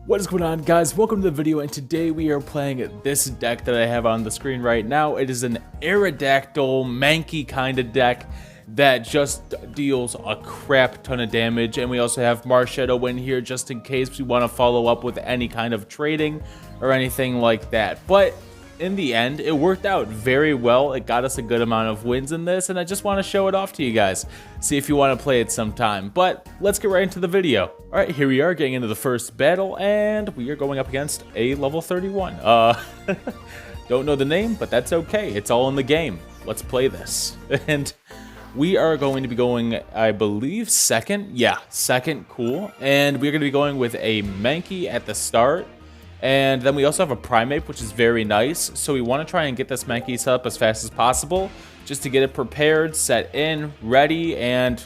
What is going on, guys? Welcome to the video, and today we are playing this deck that I have on the screen right now. It is an Aerodactyl manky kind of deck that just deals a crap ton of damage, and we also have Marshadow in here just in case we want to follow up with any kind of trading or anything like that. But in the end, it worked out very well. It got us a good amount of wins in this, and I just want to show it off to you guys. See if you want to play it sometime. But let's get right into the video. All right, here we are getting into the first battle, and we are going up against a level 31. Don't know the name, but that's okay. It's all in the game. Let's play this. And we are going to be going, I believe, second. Yeah, second. Cool. And we're going to be going with a Mankey at the start. And then we also have a Primeape, which is very nice. So we want to try and get this Mankey set up as fast as possible, just to get it prepared, set in, ready. And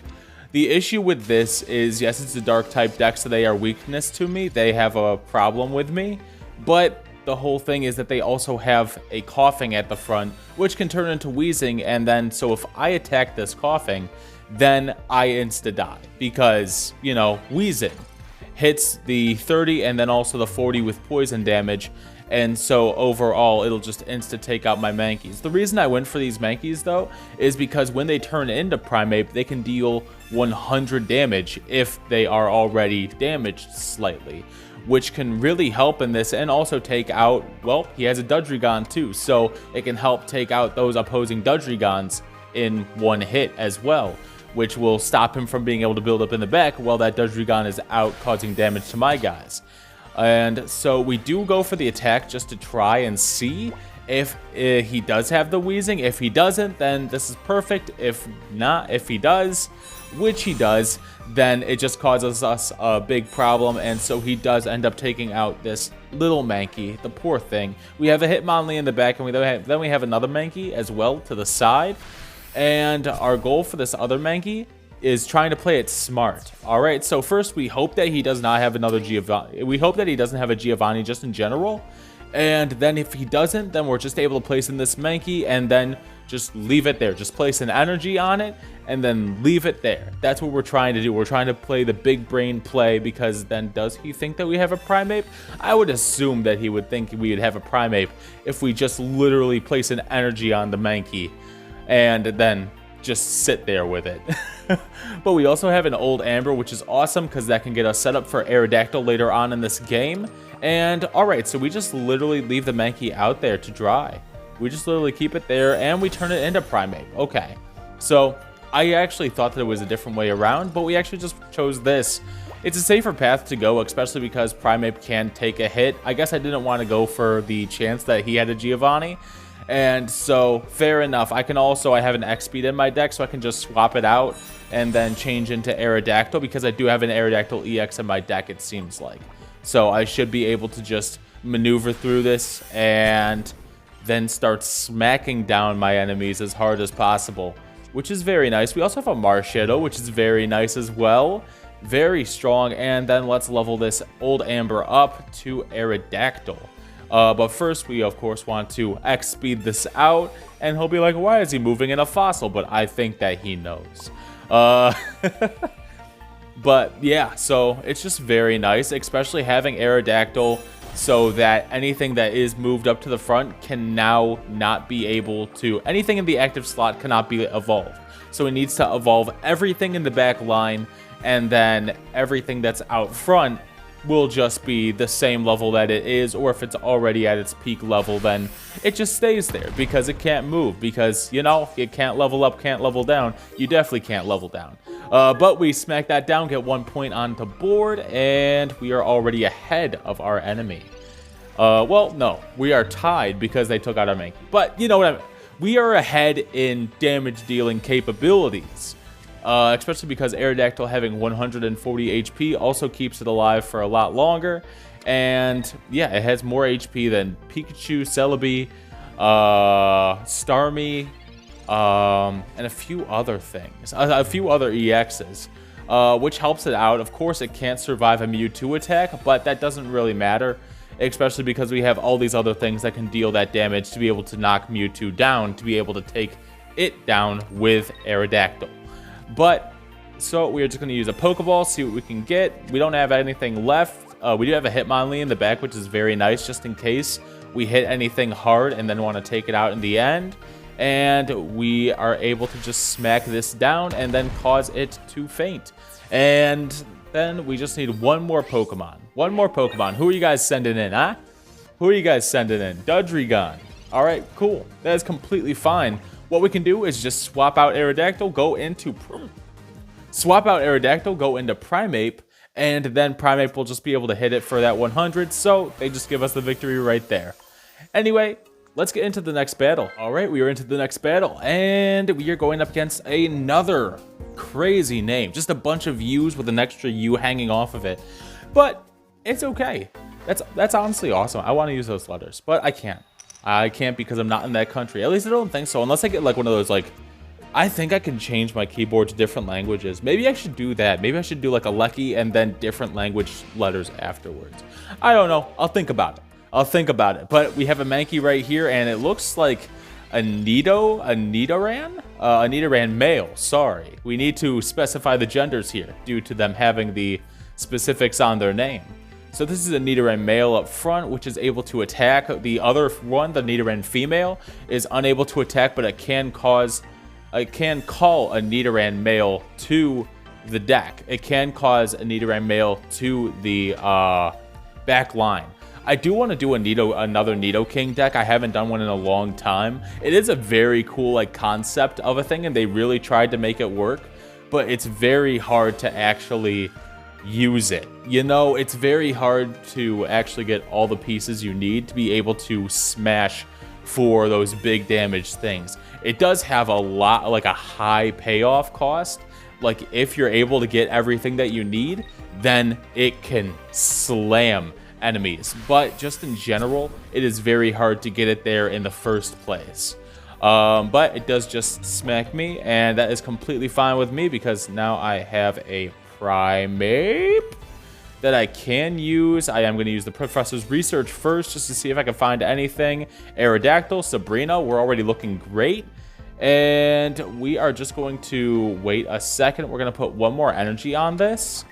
the issue with this is, yes, it's a dark type deck, so they are weakness to me. They have a problem with me. But the whole thing is that they also have a coughing at the front, which can turn into wheezing. And then, so if I attack this coughing, then I insta-die because, you know, wheezing hits the 30 and then also the 40 with poison damage, and so overall it'll just insta take out my Mankeys. The reason I went for these Mankeys though is because when they turn into Primeape, they can deal 100 damage if they are already damaged slightly, which can really help in this, and also take out, well, he has a Dudrigon too, so it can help take out those opposing Dudrigons in one hit as well, which will stop him from being able to build up in the back while that Dudrigon is out causing damage to my guys. And so we do go for the attack just to try and see if he does have the wheezing. If he doesn't, then this is perfect. If not, if he does, which he does, then it just causes us a big problem. And so he does end up taking out this little Mankey, the poor thing. We have a Hitmonlee in the back, and then we have another Mankey as well to the side. And our goal for this other Mankey is trying to play it smart. All right, so first we hope that he does not have another Giovanni. We hope that he doesn't have a Giovanni just in general. And then if he doesn't, then we're just able to place in this Mankey and then just leave it there. Just place an energy on it and then leave it there. That's what we're trying to do. We're trying to play the big brain play, because then does he think that we have a Primeape? I would assume that he would think we would have a Primeape if we just literally place an energy on the Mankey and then just sit there with it. But we also have an old Amber, which is awesome because that can get us set up for Aerodactyl later on in this game. And alright, so we just literally leave the Mankey out there to dry. We just literally keep it there and we turn it into Primeape. Okay, so I actually thought that it was a different way around, but we actually just chose this. It's a safer path to go, especially because Primeape can take a hit. I guess I didn't want to go for the chance that he had a Giovanni. And so, fair enough. I have an X-Speed in my deck, so I can just swap it out and then change into Aerodactyl, because I do have an Aerodactyl EX in my deck, it seems like. So I should be able to just maneuver through this and then start smacking down my enemies as hard as possible, which is very nice. We also have a Marshadow, which is very nice as well. Very strong. And then let's level this old Amber up to Aerodactyl. But first, we, of course, want to X-Speed this out, and he'll be like, why is he moving in a fossil? But I think that he knows. But, yeah, so it's just very nice, especially having Aerodactyl, so that anything that is moved up to the front can now not be able to... Anything in the active slot cannot be evolved. So it needs to evolve everything in the back line, and then everything that's out front will just be the same level that it is, or if it's already at its peak level, then it just stays there because it can't move, because, you know, it can't level up, can't level down. You definitely can't level down. But we smack that down, get 1 point on the board, and we are already ahead of our enemy. Well, no, we are tied because they took out our Mankey. But you know what I mean. We are ahead in damage dealing capabilities. Especially because Aerodactyl having 140 HP also keeps it alive for a lot longer. And yeah, it has more HP than Pikachu, Celebi, Starmie, and a few other things. A few other EXs, which helps it out. Of course, it can't survive a Mewtwo attack, but that doesn't really matter. Especially because we have all these other things that can deal that damage to be able to knock Mewtwo down, to be able to take it down with Aerodactyl. But, so we're just going to use a Pokeball, see what we can get. We don't have anything left. We do have a Hitmonlee in the back, which is very nice, just in case we hit anything hard and then want to take it out in the end. And we are able to just smack this down and then cause it to faint. And then we just need one more Pokemon. One more Pokemon. Who are you guys sending in, huh? Who are you guys sending in? Dudrigon. All right, cool. That is completely fine. What we can do is just swap out Aerodactyl, go into Primeape, and then Primeape will just be able to hit it for that 100. So they just give us the victory right there. Anyway, let's get into the next battle. All right, we are into the next battle, and we are going up against another crazy name. Just a bunch of U's with an extra U hanging off of it. But it's okay. That's honestly awesome. I want to use those letters, but I can't. I can't because I'm not in that country. At least I don't think so. Unless I get like one of those, like, I think I can change my keyboard to different languages. Maybe I should do that. Maybe I should do like a Lecky and then different language letters afterwards. I don't know. I'll think about it. But we have a Mankey right here, and it looks like a Nidoran male. Sorry. We need to specify the genders here due to them having the specifics on their name. So this is a Nidoran male up front, which is able to attack. The other one, the Nidoran female, is unable to attack, but it can call a Nidoran male to the deck. It can cause a Nidoran male to the back line. I do want to do another Nidoking deck. I haven't done one in a long time. It is a very cool like concept of a thing, and they really tried to make it work, but it's very hard to actually use it. You know, it's very hard to actually get all the pieces you need to be able to smash for those big damage things. It does have a lot, like a high payoff cost. Like if you're able to get everything that you need, then it can slam enemies. But just in general, it is very hard to get it there in the first place. But it does just smack me, and that is completely fine with me because now I have a Primeape that I can use. I am going to use the Professor's Research first just to see if I can find anything. Aerodactyl, Sabrina, we're already looking great. And we are just going to wait a second. We're going to put one more energy on this.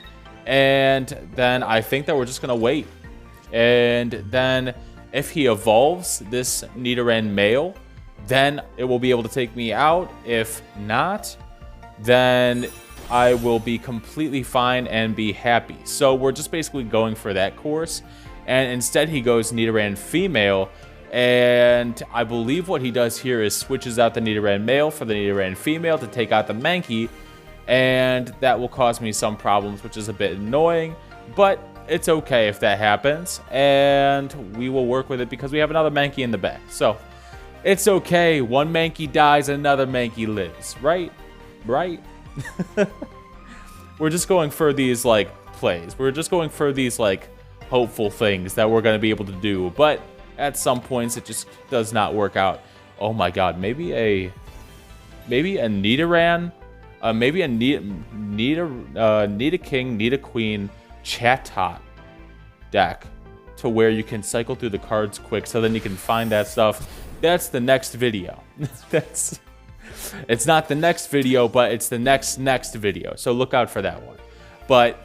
And then I think that we're just going to wait. And then if he evolves this Nidoran male, then it will be able to take me out. If not, then I will be completely fine and be happy. So we're just basically going for that course. And instead he goes Nidoran female. And I believe what he does here is switches out the Nidoran male for the Nidoran female to take out the Mankey. And that will cause me some problems, which is a bit annoying. But it's okay if that happens. And we will work with it because we have another Mankey in the back. So it's okay. One Mankey dies, another Mankey lives. Right? Right? We're just going for these like plays. We're just going for these like hopeful things that we're going to be able to do. But at some points it just does not work out. Oh my god, maybe a Nidoran, maybe a Nidoking, Nidoqueen Chatot deck to where you can cycle through the cards quick so then you can find that stuff. That's the next video. It's not the next video, but it's the next video. So look out for that one. But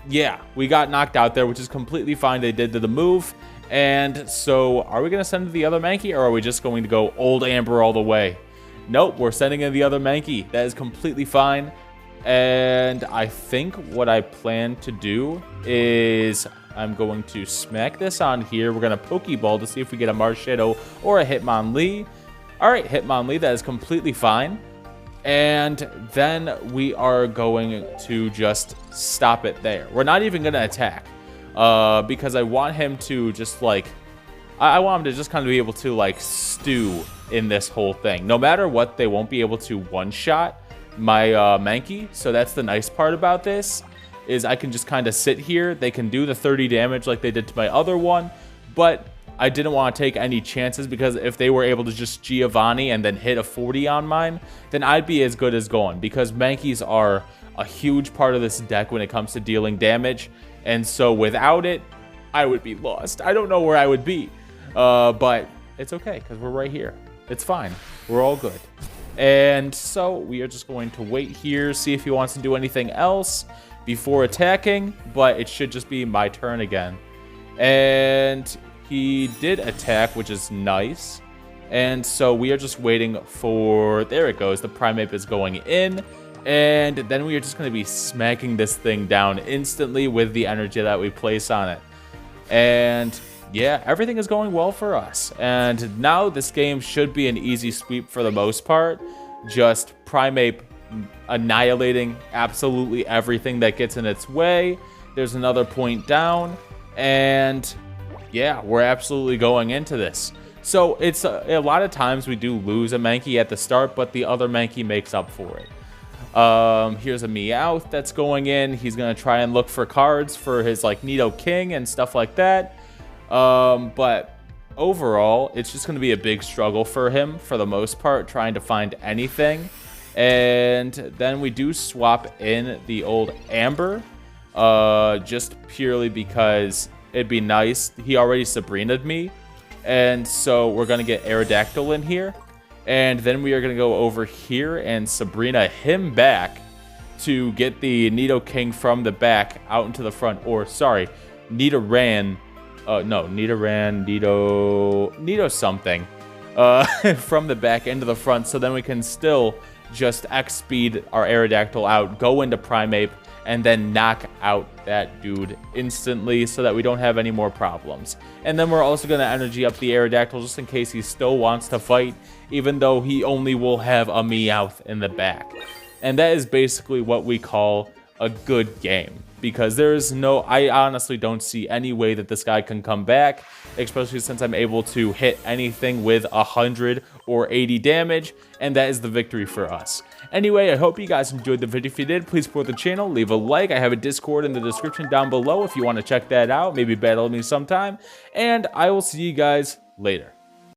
yeah, we got knocked out there, which is completely fine. They did the move. And so are we going to send the other Mankey, or are we just going to go Old Amber all the way? Nope, we're sending in the other Mankey. That is completely fine. And I think what I plan to do is I'm going to smack this on here. We're going to Pokeball to see if we get a Marshadow or a Hitmonlee. All right, Hitmonlee, that is completely fine. And then we are going to just stop it there. We're not even going to attack because I want him to just like, I want him to just kind of be able to like stew in this whole thing. No matter what, they won't be able to one-shot my Mankey. So that's the nice part about this, is I can just kind of sit here. They can do the 30 damage like they did to my other one, but I didn't want to take any chances because if they were able to just Giovanni and then hit a 40 on mine, then I'd be as good as going, because Mankeys are a huge part of this deck when it comes to dealing damage. And so without it, I would be lost. I don't know where I would be, but it's okay because we're right here. It's fine. We're all good. And so we are just going to wait here, see if he wants to do anything else, before attacking, but it should just be my turn again. And he did attack, which is nice. And so we are just waiting for, there it goes, the Primeape is going in. And then we are just going to be smacking this thing down instantly with the energy that we place on it. And yeah, everything is going well for us. And now this game should be an easy sweep for the most part. Just Primeape annihilating absolutely everything that gets in its way. There's another point down. And yeah, we're absolutely going into this. So it's a lot of times we do lose a Mankey at the start, but the other Mankey makes up for it. Here's a Meowth that's going in. He's going to try and look for cards for his like Nidoking and stuff like that. But overall, it's just going to be a big struggle for him for the most part, trying to find anything. And then we do swap in the old Amber, just purely because it'd be nice. He already Sabrina'd me. And so we're going to get Aerodactyl in here. And then we are going to go over here and Sabrina him back to get the Nidoking from the back out into the front. Or, sorry, Nidoran. Nido something. From the back into the front. So then we can still just X-speed our Aerodactyl out, go into Primeape, and then knock out that dude instantly so that we don't have any more problems. And then we're also going to energy up the Aerodactyl just in case he still wants to fight, even though he only will have a Meowth in the back. And that is basically what we call a good game. Because there's no, I honestly don't see any way that this guy can come back, especially since I'm able to hit anything with 100 or 80 damage, and that is the victory for us. Anyway, I hope you guys enjoyed the video. If you did, please support the channel, leave a like. I have a Discord in the description down below if you want to check that out, maybe battle me sometime, and I will see you guys later.